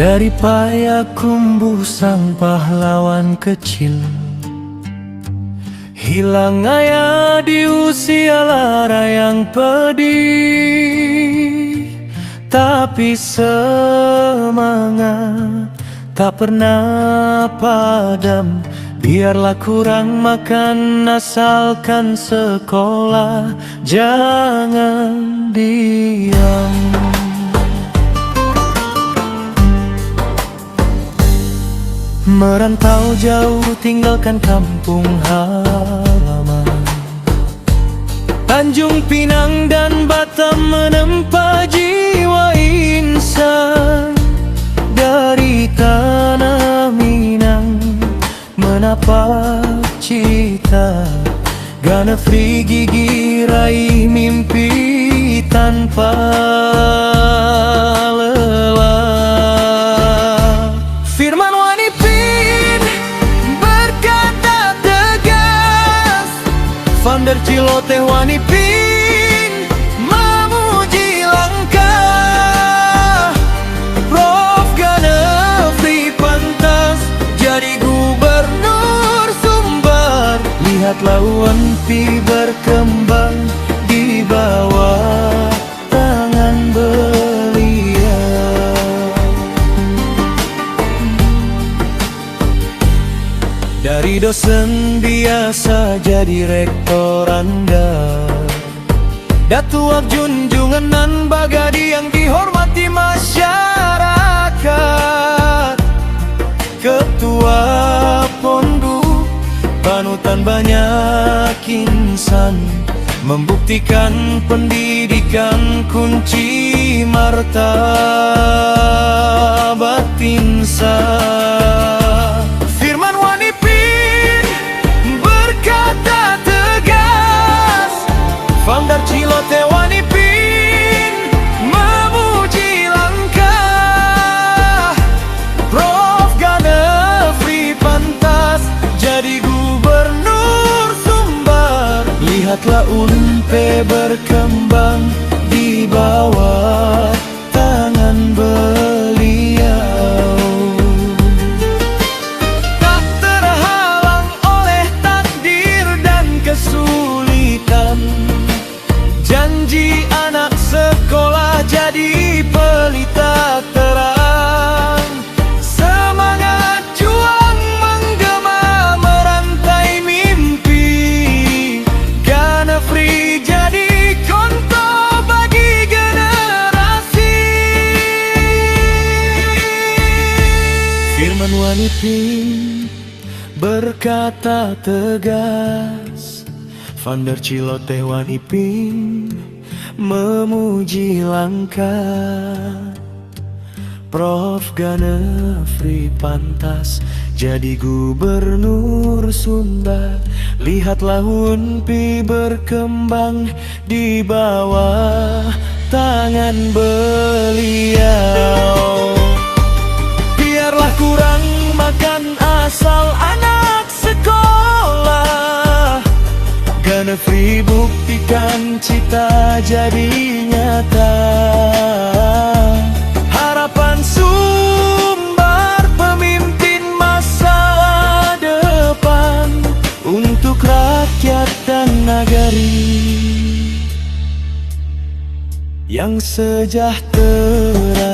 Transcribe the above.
Dari Payakumbuh sang pahlawan kecil, hilang ayah di usia lara yang pedih. Tapi semangat tak pernah padam. Biarlah kurang makan asalkan sekolah, jangan diam. Merantau jauh tinggalkan kampung halaman, Tanjung Pinang dan Batam menempa jiwa insan. Dari tanah Minang menapak cita, Ganefri gigi raih mimpi tanpa lelah. Firman Wanipin berkata tegas, Vander Ciloteh Wanipin memuji langkah. Prof Ganefri pantas jadi gubernur Sumbar. Lihatlah UNPI berkembang di bawah tangan beliau. Dari dosen biasa jadi rektor Anda, Datuk Junjungan Bagadi yang dihormati masyarakat. Ketua Pondok panutan banyak insan, membuktikan pendidikan kunci martabat insan. Firman Wanipin berkata tegas, Vander Ciloteh Wanipin memuji langkah. Prof Ganefri pantas jadi gubernur Sumbar. Lihatlah UNPE berkembang di bawah tangan beliau. Tak terhalang oleh takdir dan kesulitan, janji anak sekolah jadi pelita terang. Semangat juang menggema merantai mimpi, Ganefri jadi contoh bagi generasi. Firman Wanipin berkata tegas, Vander Ciloteh Wanipin memuji langkah. Prof Ganefri pantas jadi gubernur Sumbar. Lihatlah UNPI berkembang di bawah tangan beliau. Biarlah kurang makan asal anak sekolah, Ganefri buktikan cita jadi nyata. Harapan Sumbar pemimpin masa depan untuk rakyat dan negeri yang sejahtera.